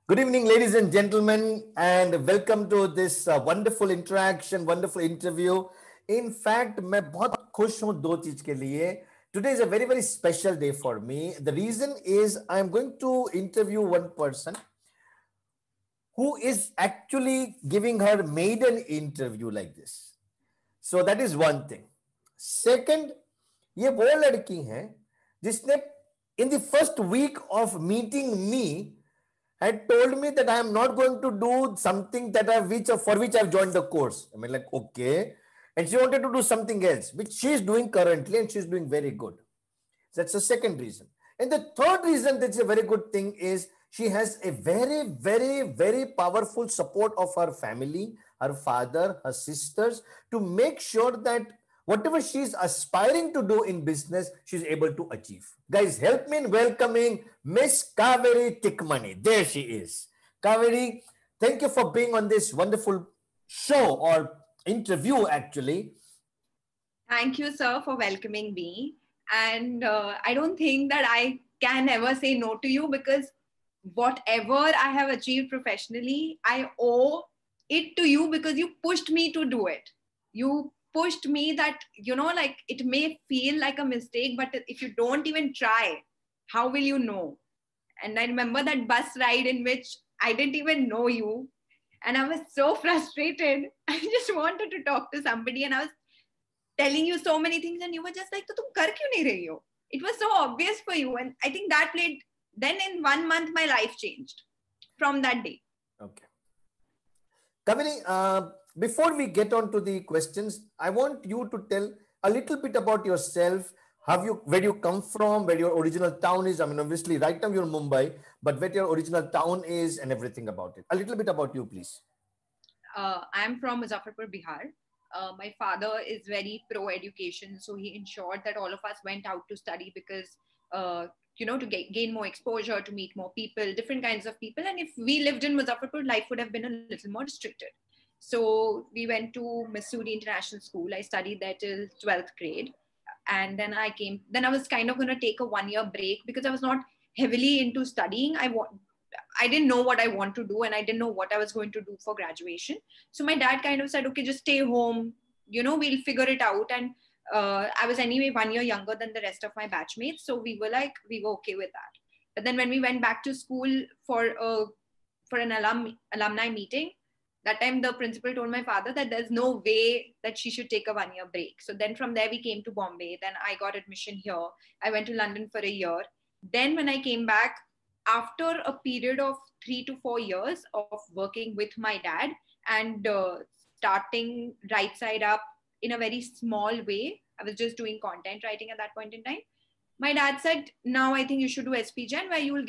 Good evening, ladies and gentlemen, and welcome to this wonderful interaction, wonderful interview. In fact, मैं बहुत खुश हूँ दो चीज के लिए. Today is a very, very special day for me. The reason is I'm going to interview one person who is actually giving her maiden interview like this. So that is one thing. Second, ये वो लड़की है जिसने in the first week of meeting me had told me that I am not going to do something that for which I've joined the course. I mean, like, okay. And she wanted to do something else, which she is doing currently, and she's doing very good. That's the second reason. And the third reason that's a very good thing is she has a very, very, very powerful support of her family, her father, her sisters, to make sure that whatever she's aspiring to do in business, she's able to achieve. Guys, help me in welcoming Miss Kaveri Tikmani. There she is. Kaveri, thank you for being on this wonderful show or interview, actually. Thank you, sir, for welcoming me. And I don't think that I can ever say no to you because whatever I have achieved professionally, I owe it to you because you pushed me to do it. You pushed me that, like it may feel like a mistake, but if you don't even try, how will you know? And I remember that bus ride in which I didn't even know you. And I was so frustrated. I just wanted to talk to somebody, and I was telling you so many things and you were just like, तो तुम कर क्यों नहीं रही हो? It was so obvious for you, and I think that played. Then in 1 month my life changed from that day. Okay. Kaveri, before we get on to the questions, I want you to tell a little bit about yourself. Where you come from, where your original town is? I mean, obviously, right now you're in Mumbai, but where your original town is and everything about it. A little bit about you, please. I'm from Muzaffarpur, Bihar. My father is very pro education, so he ensured that all of us went out to study because, to gain more exposure, to meet more people, different kinds of people. And if we lived in Muzaffarpur, life would have been a little more restricted. So we went to Missouri International School. I studied there till 12th grade. And then I was kind of going to take a 1 year break because I was not heavily into studying. I didn't know what I want to do and I didn't know what I was going to do for graduation. So my dad kind of said, okay, just stay home, we'll figure it out. And I was anyway 1 year younger than the rest of my batchmates. So we were okay with that. But then when we went back to school for an alumni meeting, that time the principal told my father that there's no way that she should take a 1 year break. So then from there we came to Bombay. Then I got admission here. I went to London for a year. Then when I came back, after a period of 3 to 4 years of working with my dad and starting Right Side Up in a very small way, I was just doing content writing at that point in time. My dad said, now I think you should do SPGen where you will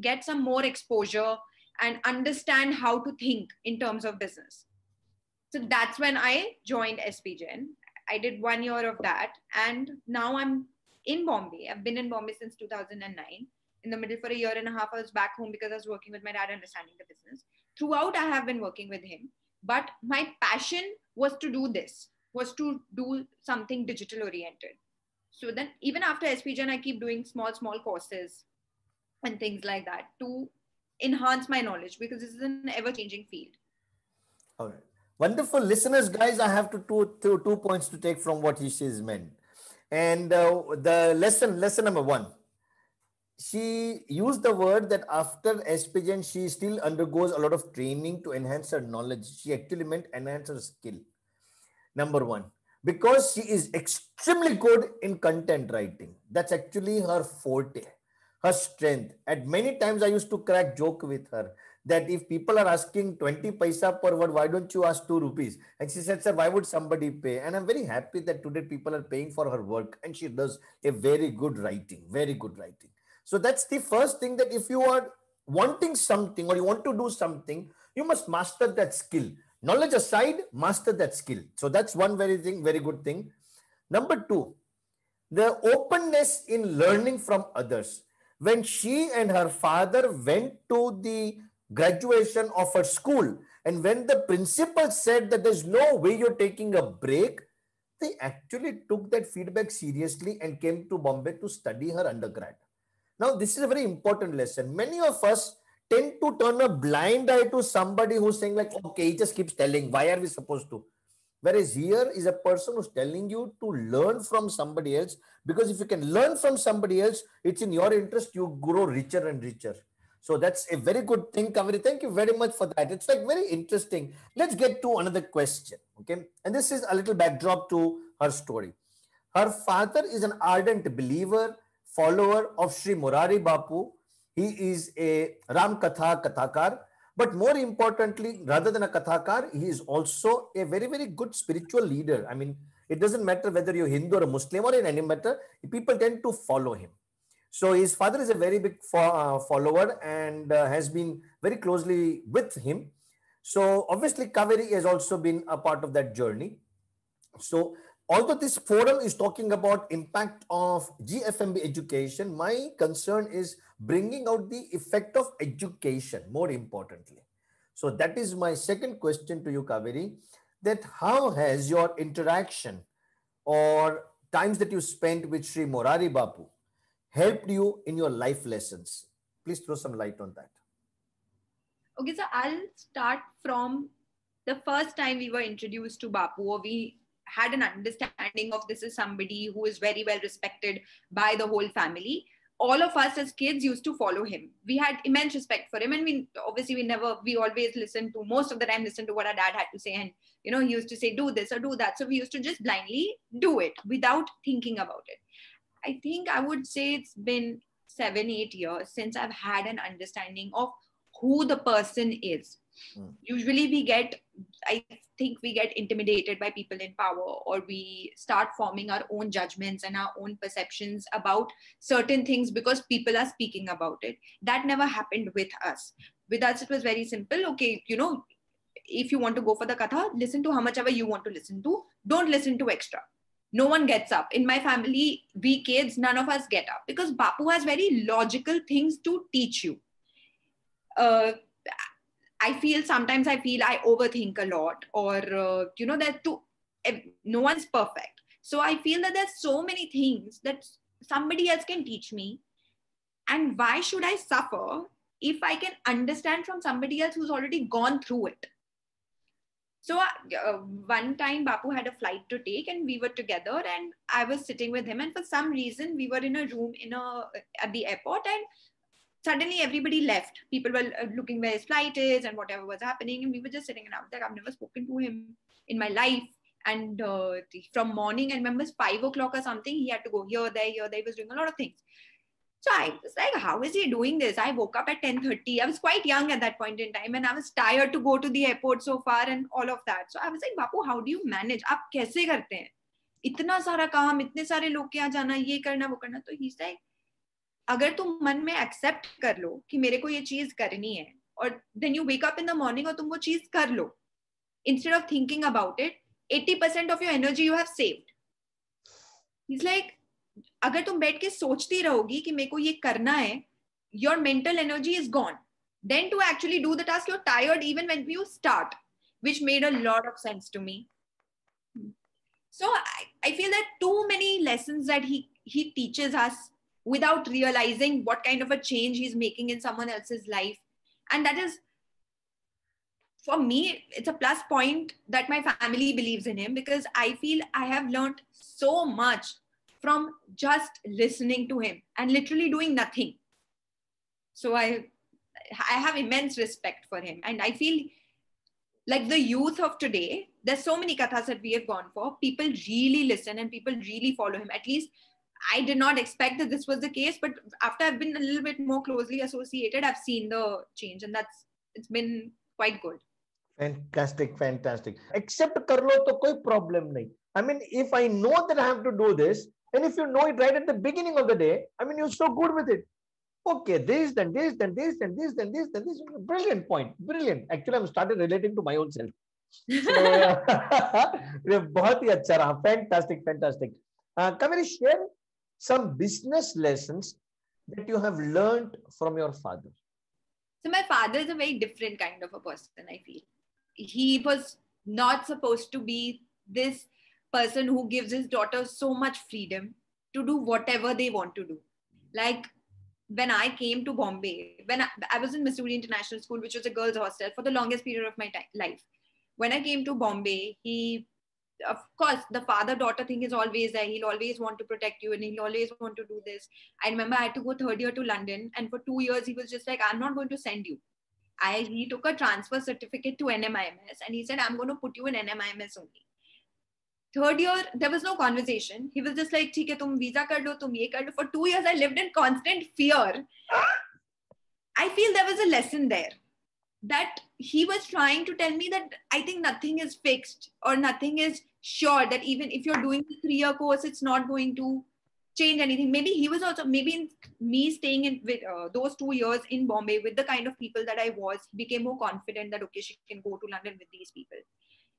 get some more exposure and understand how to think in terms of business. So that's when I joined SPGen. I did 1 year of that. And now I'm in Bombay. I've been in Bombay since 2009. In the middle for a year and a half, I was back home because I was working with my dad, understanding the business. Throughout, I have been working with him. But my passion was to do this, was to do something digital oriented. So then even after SPGen, I keep doing small courses and things like that to enhance my knowledge because this is an ever-changing field. All right. Wonderful listeners, guys. I have two points to take from what she's meant. And the lesson number one, she used the word that after SPGen, she still undergoes a lot of training to enhance her knowledge. She actually meant enhance her skill. Number one, because she is extremely good in content writing. That's actually her forte, her strength. At many times I used to crack joke with her that if people are asking 20 paisa per word, why don't you ask 2 rupees? And she said, sir, why would somebody pay? And I'm very happy that today people are paying for her work and she does a very good writing, very good writing. So that's the first thing, that if you are wanting something or you want to do something, you must master that skill. Knowledge aside, master that skill. So that's one very good thing. Number two, the openness in learning from others. When she and her father went to the graduation of her school, and when the principal said that there's no way you're taking a break, they actually took that feedback seriously and came to Bombay to study her undergrad. Now, this is a very important lesson. Many of us tend to turn a blind eye to somebody who's saying like, okay, he just keeps telling, why are we supposed to? Whereas here is a person who's telling you to learn from somebody else, because if you can learn from somebody else, it's in your interest, you grow richer and richer. So that's a very good thing, Kaveri. Thank you very much for that. It's like very interesting. Let's get to another question. Okay. And this is a little backdrop to her story. Her father is an ardent believer, follower of Sri Murari Bapu. He is a Ram Katha Kathakar. But more importantly, rather than a Kathakar, he is also a very, very good spiritual leader. I mean, it doesn't matter whether you're Hindu or a Muslim or in any matter, people tend to follow him. So his father is a very big follower and has been very closely with him. So obviously, Kaveri has also been a part of that journey. So although this forum is talking about impact of GFMB education, my concern is bringing out the effect of education more importantly. So that is my second question to you, Kaveri, that how has your interaction or times that you spent with Sri Morari Bapu helped you in your life lessons? Please throw some light on that. Okay, so I'll start from the first time we were introduced to Bapu, or we had an understanding of this is somebody who is very well respected by the whole family. All of us as kids used to follow him. We had immense respect for him, and we always listened to, most of the time listened to what our dad had to say. And he used to say, do this or do that. So we used to just blindly do it without thinking about it. I think I would say it's been 7-8 years since I've had an understanding of who the person is. Usually I think we get intimidated by people in power, or we start forming our own judgments and our own perceptions about certain things because people are speaking about it. That never happened with us. With us, it was very simple. Okay, if you want to go for the katha, listen to how much ever you want to listen to. Don't listen to extra. No one gets up. In my family, we kids, none of us get up because Bapu has very logical things to teach you. Sometimes I feel I overthink a lot, or, no one's perfect. So I feel that there's so many things that somebody else can teach me. And why should I suffer if I can understand from somebody else who's already gone through it? So one time Bapu had a flight to take and we were together and I was sitting with him. And for some reason, we were in a room at the airport, and suddenly everybody left. People were looking where his flight is and whatever was happening. And we were just sitting, and I was like, I've never spoken to him in my life. And from morning, I remember 5 o'clock or something, he had to go here, there. He was doing a lot of things. So I was like, how is he doing this? I woke up at 10:30. I was quite young at that point in time, and I was tired to go to the airport so far and all of that. So I was like, Bapu, how do you manage? आप कैसे करते हैं? इतना सारा काम, इतने सारे लोग के यहाँ जाना, ये करना, वो करना. तो he's like, अगर तुम मन में एक्सेप्ट कर लो कि मेरे को ये चीज करनी है, और then you wake up in the morning और तुम वो चीज कर लो, instead of thinking about it, 80% of your energy you have saved. He's like, अगर तुम बैठ के सोचती रहोगी कि मेरे को ये करना है, your mental energy is gone. Then to actually do the task, you're tired even when you start, which made a lot of sense to me. So I feel that too many lessons that he teaches us without realizing what kind of a change he's making in someone else's life. And that is, for me, it's a plus point that my family believes in him, because I feel I have learned so much from just listening to him and literally doing nothing. So I have immense respect for him. And I feel like the youth of today, there's so many kathas that we have gone for. People really listen and people really follow him. At least I did not expect that this was the case, but after I've been a little bit more closely associated, I've seen the change, and it's been quite good. Fantastic. Accept kar lo to koi problem nahi. I mean, if I know that I have to do this, and if you know it right at the beginning of the day, I mean, you're so good with it. Okay, this, then this, then this, then this, then this, then this. Brilliant point. Brilliant. Actually, I'm started relating to my own self. So, बहुत ही अच्छा रहा. Fantastic. Kaveri, share some business lessons that you have learned from your father. So my father is a very different kind of a person, I feel. He was not supposed to be this person who gives his daughters so much freedom to do whatever they want to do. Like, when I came to Bombay, when I was in Missouri International School, which was a girls' hostel for the longest period of my life. When I came to Bombay, of course, the father-daughter thing is always there. He'll always want to protect you and he'll always want to do this. I remember I had to go third year to London, and for 2 years, he was just like, I'm not going to send you. He took a transfer certificate to NMIMS and he said, I'm going to put you in NMIMS only. Third year, there was no conversation. He was just like, "ठीक है, तुम visa कर लो, तुम ये कर लो." For 2 years, I lived in constant fear. I feel there was a lesson there that he was trying to tell me that I think nothing is fixed or nothing is sure, that even if you're doing the 3-year course, it's not going to change anything. Maybe he was also, maybe in me staying in with those 2 years in Bombay with the kind of people that I was, he became more confident that, okay, she can go to London with these people.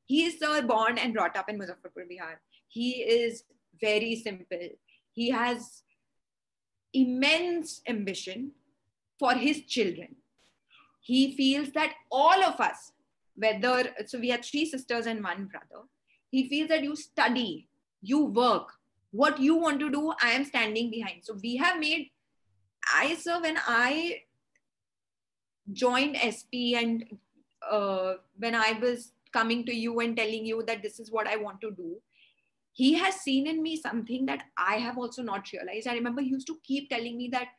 He is born and brought up in Muzaffarpur, Bihar. He is very simple. He has immense ambition for his children. He feels that all of us, so we have 3 sisters and 1 brother. He feels that you study, you work, what you want to do, I am standing behind. So we have made, when I joined SP and when I was coming to you and telling you that this is what I want to do, he has seen in me something that I have also not realized. I remember he used to keep telling me that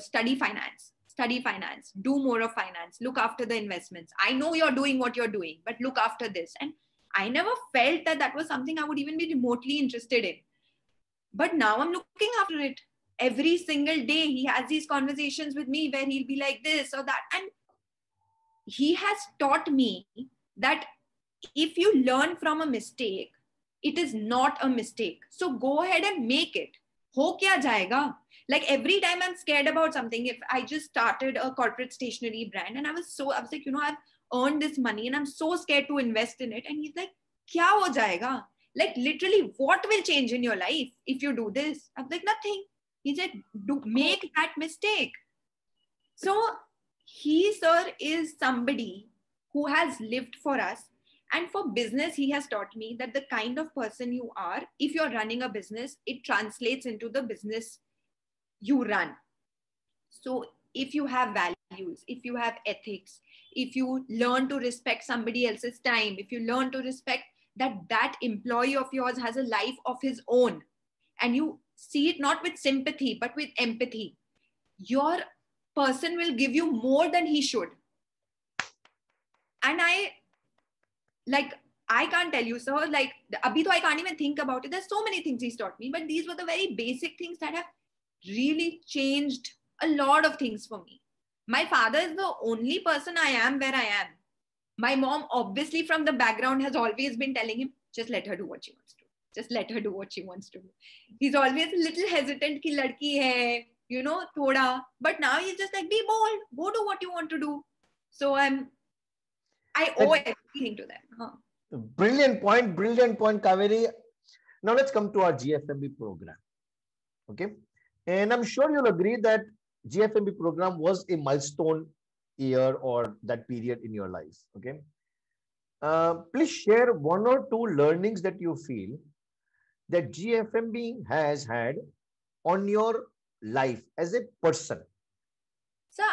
study finance, do more of finance, look after the investments. I know you're doing what you're doing, but look after this. And I never felt that that was something I would even be remotely interested in. But now I'm looking after it. Every single day, he has these conversations with me where he'll be like this or that. And he has taught me that if you learn from a mistake, it is not a mistake. So go ahead and make it. Ho kya jayega? Like every time I'm scared about something, if I just started a corporate stationery brand and I was like, I've earned this money and I'm so scared to invest in it. And he's like, kya ho jayega? Like literally, what will change in your life if you do this? I'm like, nothing. He said, make that mistake. So he, sir, is somebody who has lived for us. And for business, he has taught me that the kind of person you are, if you're running a business, it translates into the business you run. So if you have values, if you have ethics, if you learn to respect somebody else's time, if you learn to respect that employee of yours has a life of his own, and you see it not with sympathy, but with empathy, your person will give you more than he should. And I can't tell you, sir, like, abhi to I can't even think about it. There's so many things he's taught me, but these were the very basic things that have really changed a lot of things for me. My father is the only person I am where I am. My mom, obviously from the background, has always been telling him, just let her do what she wants to. Just let her do what she wants to do. He's always a little hesitant ki ladki hai, thoda. But now he's just like, be bold, go do what you want to do. So I owe everything to them. Huh. Brilliant point, Kaveri. Now let's come to our GFMB program. Okay. And I'm sure you'll agree that GFMB program was a milestone year or that period in your life. Okay. Please share 1 or 2 learnings that you feel that GFMB has had on your life as a person. So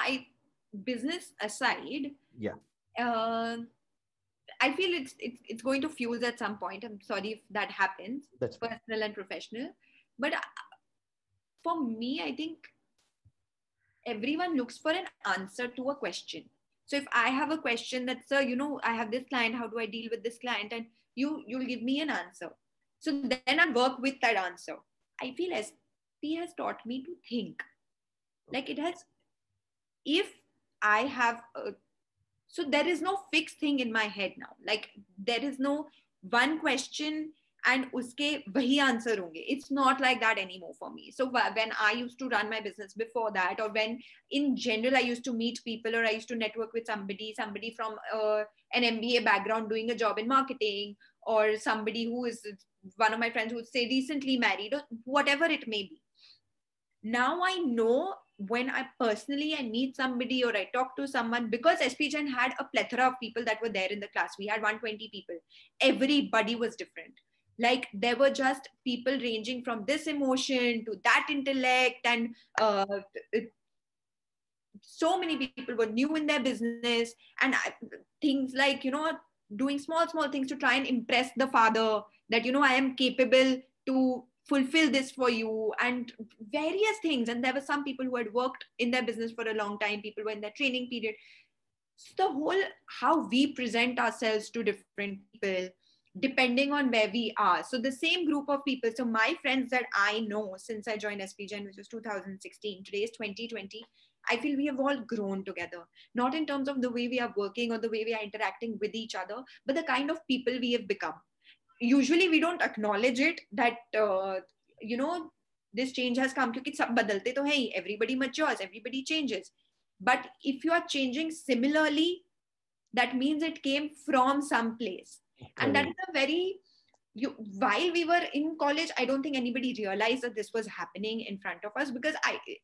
business aside, yeah, I feel it's going to fuse at some point. I'm sorry if that happens. That's personal and professional. But for me, I think everyone looks for an answer to a question. So if I have a question that, sir, I have this client, how do I deal with this client? And you'll give me an answer. So then I work with that answer. I feel SP has taught me to think. Like it has, if I have so there is no fixed thing in my head now. Like there is no one question and uske wahi answer honge. It's not like that anymore for me. So when I used to run my business before that, or when in general I used to meet people, or I used to network with somebody from an MBA background doing a job in marketing, or somebody who is one of my friends who say recently married, or whatever it may be. Now I know when I meet somebody or I talk to someone, because SP Jain had a plethora of people that were there in the class. We had 120 people. Everybody was different. Like there were just people ranging from this emotion to that intellect and so many people were new in their business, and things like, doing small things to try and impress the father that, I am capable to fulfill this for you, and various things. And there were some people who had worked in their business for a long time, people were in their training period. So the whole, how we present ourselves to different people depending on where we are. So the same group of people, so my friends that I know since I joined SPGen, which was 2016, today is 2020, I feel we have all grown together, not in terms of the way we are working or the way we are interacting with each other, but the kind of people we have become. Usually we don't acknowledge it that, this change has come, क्योंकि सब बदलते तो हैं ही, everybody matures, everybody changes. But if you are changing similarly, that means it came from some place. And that is a very, while we were in college, I don't think anybody realized that this was happening in front of us, because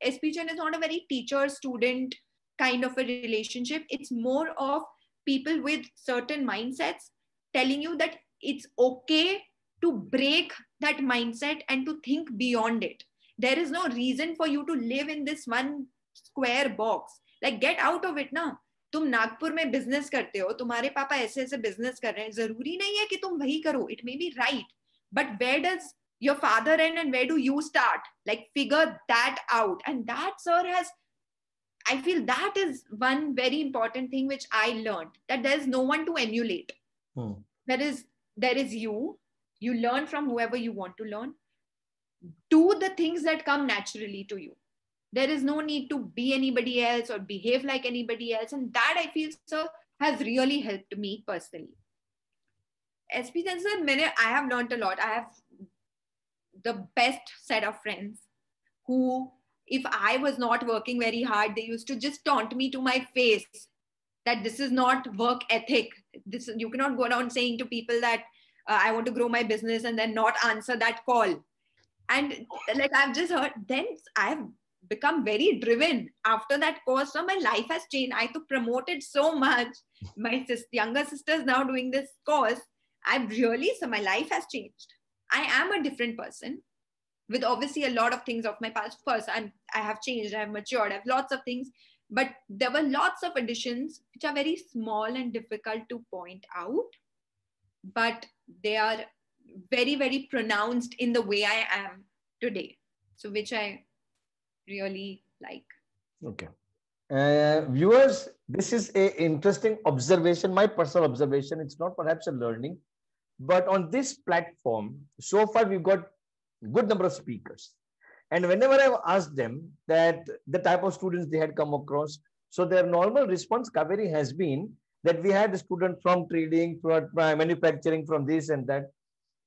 SPGen is not a very teacher-student kind of a relationship. It's more of people with certain mindsets telling you that it's okay to break that mindset and to think beyond it. There is no reason for you to live in this one square box. Like, get out of it now. तुम नागपुर में business करते हो, तुम्हारे पापा ऐसे ऐसे business कर रहे हैं, जरूरी नहीं है कि तुम वही करो. It may be right, but where does your father end and where do you start? Like, figure that out. And that, sir, I feel that is one very important thing which I learned, that there's no one to emulate. There is you learn from whoever you want to learn. Do the things that come naturally to you. There is no need to be anybody else or behave like anybody else. And that, I feel, sir, has really helped me personally. SPGen, sir, I have learned a lot. I have the best set of friends who, if I was not working very hard, they used to just taunt me to my face that this is not work ethic. You cannot go around saying to people that I want to grow my business and then not answer that call. And like, I've just heard, then I have become very driven after that course. So my life has changed. I to promote it so much. My younger sister's now doing this course. So my life has changed. I am a different person with obviously a lot of things of my past. Of course, I have changed, I have matured, I have lots of things, but there were lots of additions which are very small and difficult to point out, but they are very, very pronounced in the way I am today. So which I really like. Okay. Viewers, this is an interesting observation, my personal observation. It's not perhaps a learning, but on this platform, so far we've got good number of speakers. And whenever I've asked them that the type of students they had come across, so their normal response, Kaveri, has been that we had a student from trading, from manufacturing, from this and that.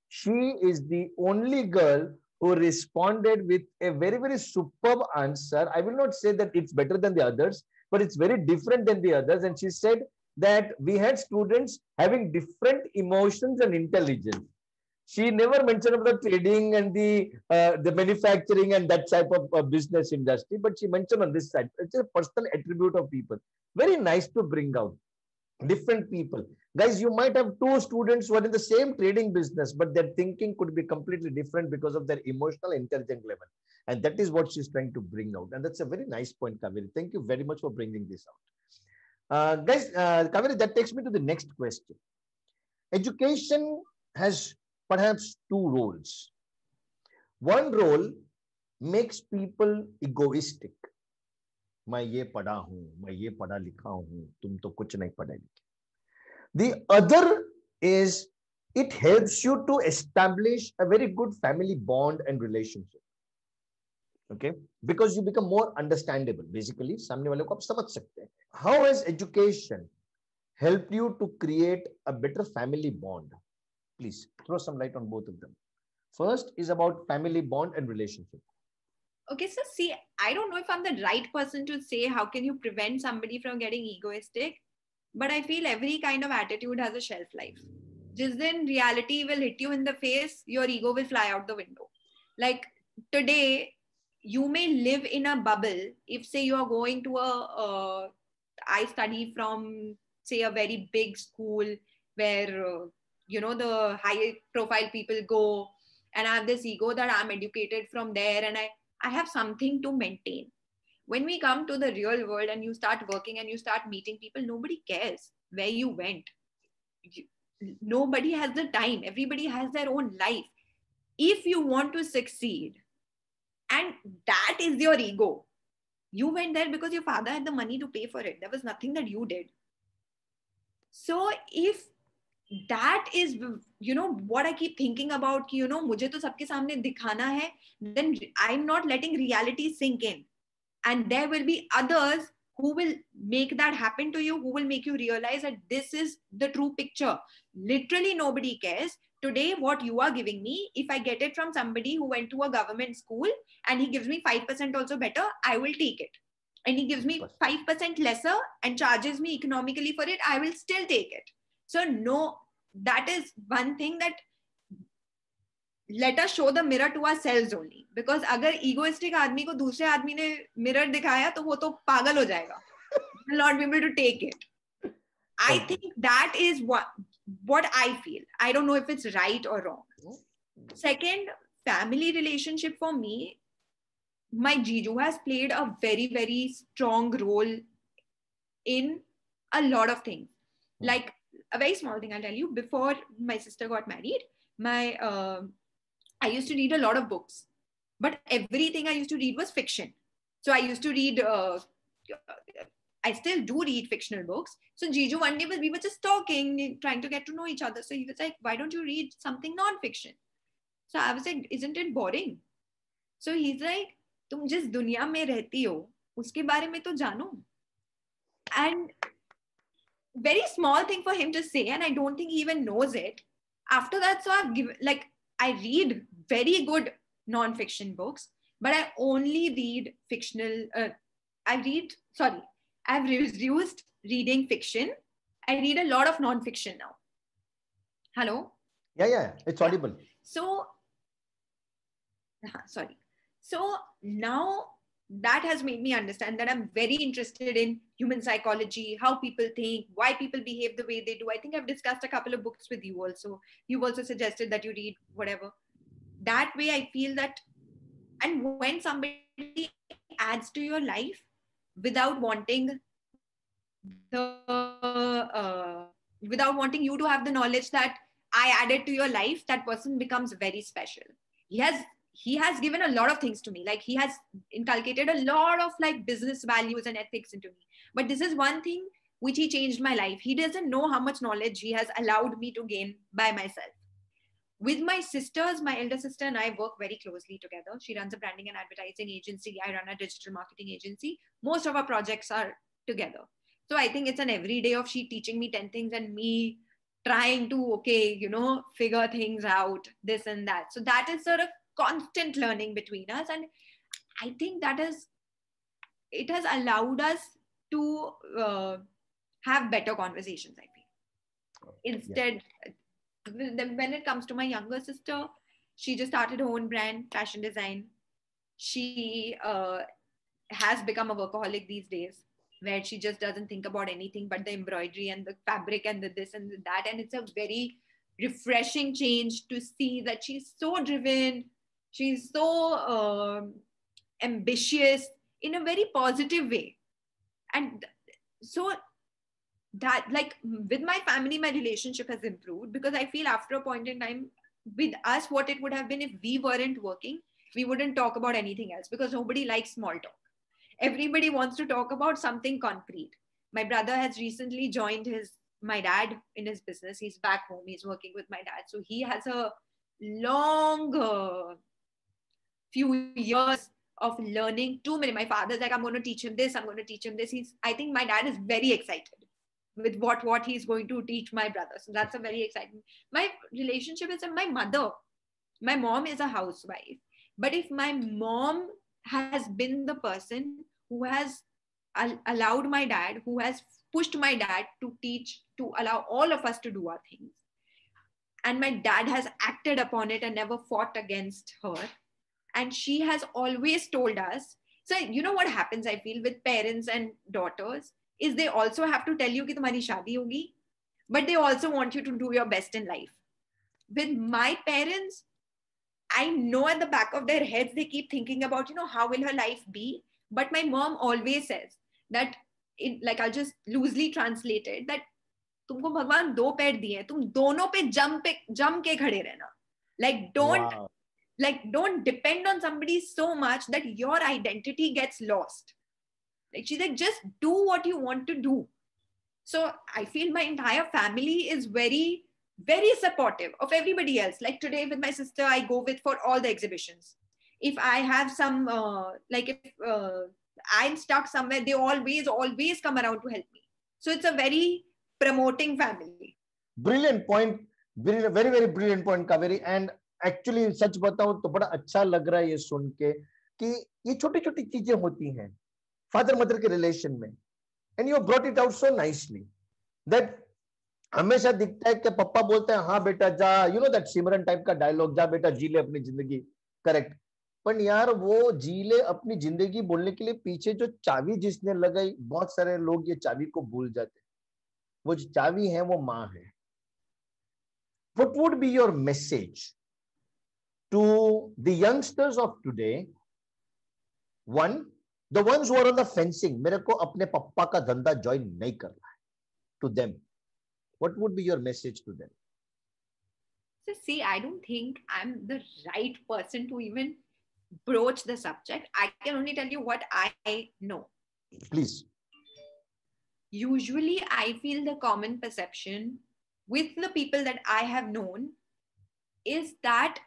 She is the only girl who responded with a very, very superb answer. I will not say that it's better than the others, but it's very different than the others. And she said that we had students having different emotions and intelligence. She never mentioned about the trading and the manufacturing and that type of business industry, but she mentioned on this side. It's a personal attribute of people. Very nice to bring out different people. Guys, you might have two students who are in the same trading business, but their thinking could be completely different because of their emotional intelligence level. And that is what she's trying to bring out. And that's a very nice point, Kaveri. Thank you very much for bringing this out. Guys, Kaveri, that takes me to the next question. Education has perhaps two roles. One role makes people egoistic. मैं ये पढ़ा हूं, मैं ये पढ़ा लिखा हूं, तुम तो कुछ नहीं पढ़े लिखे. The other is it helps you to establish a very good family bond and relationship. Okay, because you become more understandable. Basically, सामने वाले को आप समझ सकते हैं. How has education helped you to create a better family bond? Please throw some light on both of them. First is about family bond and relationship. Okay, so see, I don't know if I'm the right person to say how can you prevent somebody from getting egoistic, but I feel every kind of attitude has a shelf life. Just then reality will hit you in the face, your ego will fly out the window. Like today, you may live in a bubble. If say you are going to I study from say a very big school where, the high profile people go, and I have this ego that I'm educated from there and I have something to maintain. When we come to the real world and you start working and you start meeting people, nobody cares where you went. Nobody has the time. Everybody has their own life. If you want to succeed, and that is your ego, you went there because your father had the money to pay for it. There was nothing that you did. So if that is, what I keep thinking about, मुझे तो सबके सामने दिखाना है, then I'm not letting reality sink in. And there will be others who will make that happen to you, who will make you realize that this is the true picture. Literally nobody cares. Today, what you are giving me, if I get it from somebody who went to a government school and he gives me 5% also better, I will take it. And he gives me 5% lesser and charges me economically for it, I will still take it. So no, that is one thing that let us show the mirror to ourselves only. Because अगर egoistic आदमी को दूसरे आदमी ने mirror दिखाया तो वो तो पागल हो जाएगा. Will not be able to take it. I think that is what I feel. I don't know if it's right or wrong. Second, family relationship for me, my Jiju has played a very, very strong role in a lot of things. Like a very small thing I'll tell you. Before my sister got married, I used to read a lot of books, but everything I used to read was fiction. So I used to read, I still do read fictional books. So Jiju, one day we were just talking, trying to get to know each other. So he was like, why don't you read something non-fiction? So I was like, isn't it boring? So he's like, तुम जिस दुनिया में रहती हो, उसके बारे में तो जानो. And very small thing for him to say, and I don't think he even knows it. After that, so I've given, like, I read very good non-fiction books, but I only read fictional. I've reduced reading fiction. I read a lot of non-fiction now. Hello? Yeah, it's audible. So, sorry. So now that has made me understand that I'm very interested in human psychology, how people think, why people behave the way they do. I think I've discussed a couple of books with you also. You've also suggested that you read whatever. That way I feel that, and when somebody adds to your life without wanting you to have the knowledge that I added to your life, that person becomes very special. He has given a lot of things to me. Like he has inculcated a lot of like business values and ethics into me. But this is one thing which he changed my life. He doesn't know how much knowledge he has allowed me to gain by myself. With my sisters, my elder sister and I work very closely together. She runs a branding and advertising agency. I run a digital marketing agency. Most of our projects are together. So I think it's an everyday of she teaching me 10 things and me trying to, figure things out, this and that. So that is sort of constant learning between us. And I think it has allowed us to have better conversations, I feel. Instead, when it comes to my younger sister, she just started her own brand, fashion design. She has become a workaholic these days, where she just doesn't think about anything but the embroidery and the fabric and the this and the that. And it's a very refreshing change to see that she's so driven. She's so ambitious in a very positive way. And so that, like, with my family, my relationship has improved, because I feel after a point in time with us, what it would have been if we weren't working, we wouldn't talk about anything else, because nobody likes small talk. Everybody wants to talk about something concrete. My brother has recently joined my dad in his business. He's back home. He's working with my dad. So he has a long few years of learning too many. My father's like, I'm going to teach him this. I'm going to teach him this. I think my dad is very excited with what he's going to teach my brother. So that's a very exciting. My relationship is with my mother. My mom is a housewife. But if my mom has been the person who has allowed my dad, who has pushed my dad to teach, to allow all of us to do our things, and my dad has acted upon it and never fought against her, and she has always told us. So you know what happens, I feel, with parents and daughters, is they also have to tell you कि तुम्हारी शादी होगी, but they also want you to do your best in life. With my parents, I know at the back of their heads, they keep thinking about, how will her life be? But my mom always says that, like I'll just loosely translate it, that तुमको भगवान 2 पैर दिए, तुम दोनों पे जम के खड़े रहना. Like don't depend on somebody so much that your identity gets lost. Like she's like, just do what you want to do. So I feel my entire family is very, very supportive of everybody else. Like today with my sister, I go with for all the exhibitions. If I have some, if I'm stuck somewhere, they always come around to help me. So it's a very promoting family. Brilliant point. Very, very brilliant point, Kaveri. And actually, सच बताऊं तो बड़ा अच्छा लग रहा है ये सुन के कि ये छोटी छोटी चीजें होती हैं फादर मदर के रिलेशन में. And you brought it out so nicely that हमेशा दिखता है कि पप्पा बोलते हैं हाँ बेटा जा, you know that Simran type का डायलॉग, जा बेटा जी ले अपनी जिंदगी. करेक्ट. पर यार वो जी ले अपनी जिंदगी बोलने के लिए पीछे जो चाबी जिसने लगाई, बहुत सारे लोग ये चाबी को भूल जाते. वो जो चाबी है वो माँ है. What would be your message to the youngsters of today? One, the ones who are on the fencing, मेरे को अपने पप्पा का धंधा ज्वाइन नहीं करना है. To them, what would be your message to them? So see, I don't think I'm the right person to even broach the subject. I can only tell you what I know. Please. Usually, I feel the common perception with the people that I have known is that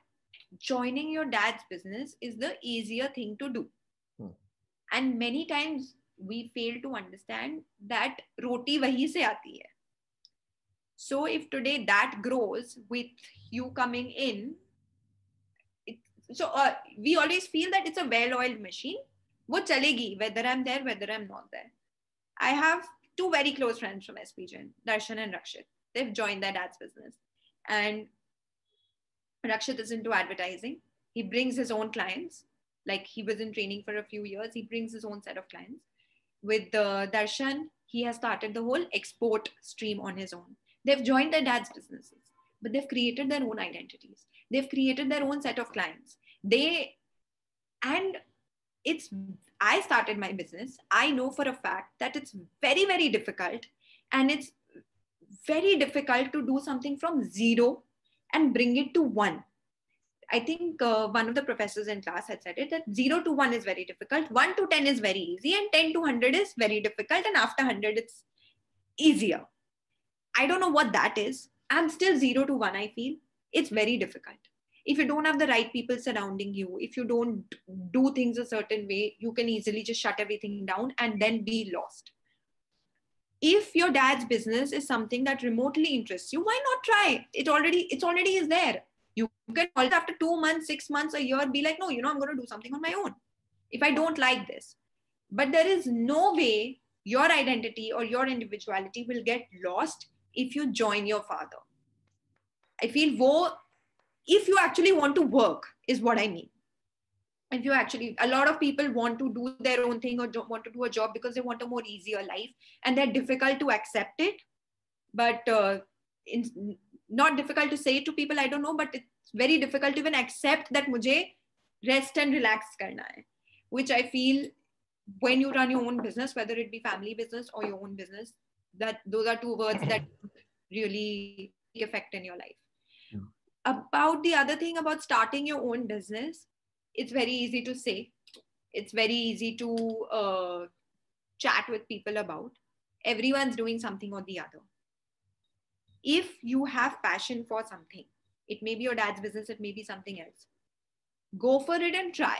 joining your dad's business is the easier thing to do. And many times we fail to understand that roti wahi se aati hai. So if today that grows with you coming in, we always feel that it's a well-oiled machine. Wo chalegi, whether I'm there, whether I'm not there. I have 2 very close friends from SPGen, Darshan and Rakshit. They've joined their dad's business. And Rakshit is into advertising. He brings his own clients. Like he was in training for a few years. He brings his own set of clients. With Darshan, he has started the whole export stream on his own. They've joined their dad's businesses, but they've created their own identities. They've created their own set of clients. I started my business. I know for a fact that it's very, very difficult, and it's very difficult to do something from 0 and bring it to 1. I think one of the professors in class had said it, that 0 to 1 is very difficult, 1 to 10 is very easy, and 10 to 100 is very difficult, and after 100 it's easier. I don't know what that is. I'm still 0 to 1, I feel. It's very difficult. If you don't have the right people surrounding you, if you don't do things a certain way, you can easily just shut everything down and then be lost. If your dad's business is something that remotely interests you, why not try? It's already is there. You can always, after 2 months, 6 months, a year, be like, no, I'm going to do something on my own if I don't like this. But there is no way your identity or your individuality will get lost if you join your father. I feel if you actually want to work is what I mean. If you actually, a lot of people want to do their own thing or want to do a job because they want a more easier life, and they're difficult to accept it. But it's not difficult to say to people, I don't know, but it's very difficult to even accept that mujhe rest and relax karna hai, which I feel when you run your own business, whether it be family business or your own business, that those are 2 words that really affect in your life. Yeah. About the other thing about starting your own business, it's very easy to say. It's very easy to chat with people about. Everyone's doing something or the other. If you have passion for something, it may be your dad's business, it may be something else. Go for it and try.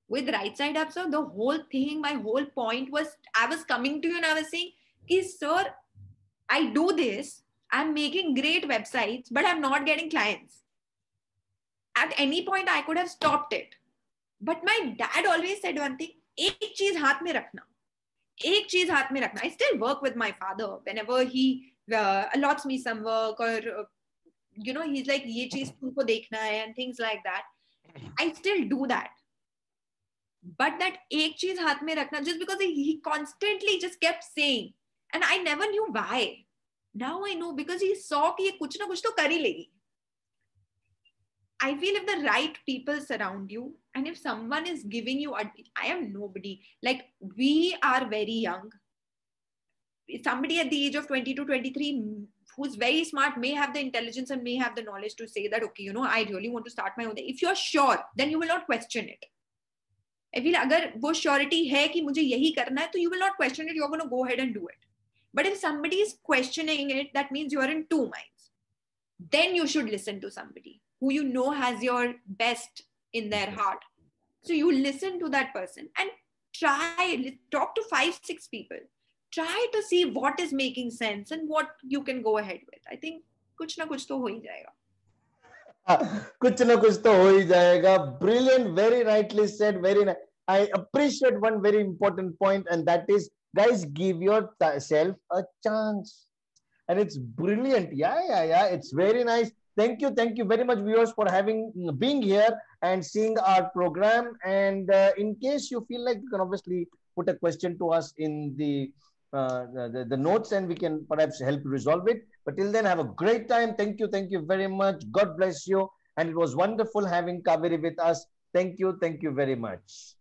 With Right Side Up, sir, the whole thing, my whole point was, I was coming to you and I was saying, sir, I do this. I'm making great websites, but I'm not getting clients. At any point, I could have stopped it. But my dad always said one thing, ek cheez haath mein rakhna. Ek cheez haath mein rakhna. I still work with my father whenever he allots me some work, or, he's like, ye cheez tumko dekhna hai, and things like that. I still do that. But that ek cheez haath mein rakhna, just because he constantly just kept saying, and I never knew why. Now I know, because he saw कि ये कुछ ना कुछ तो कर ही लेगी. I feel if the right people surround you, and if someone is giving you, I am nobody. Like, we are very young. Somebody at the age of 20 to 23 who's very smart may have the intelligence and may have the knowledge to say that, okay, I really want to start my own thing. If you're sure, then you will not question it. I feel अगर वो surety है कि मुझे यही करना है, तो you will not question it. You're going to go ahead and do it. But if somebody is questioning it, that means you are in two minds. Then you should listen to somebody who you know has your best in their heart. So you listen to that person and talk to 5-6 people. Try to see what is making sense and what you can go ahead with. I think कुछ ना कुछ तो हो ही जाएगा. कुछ ना कुछ तो हो ही जाएगा. Brilliant, very rightly said, very nice. I appreciate one very important point, and that is, guys, give yourself a chance. And it's brilliant. Yeah. It's very nice. Thank you very much, viewers, for being here and seeing our program. And in case you feel like, you can obviously put a question to us in the notes, and we can perhaps help resolve it. But till then, have a great time. Thank you very much. God bless you. And it was wonderful having Kaveri with us. Thank you very much.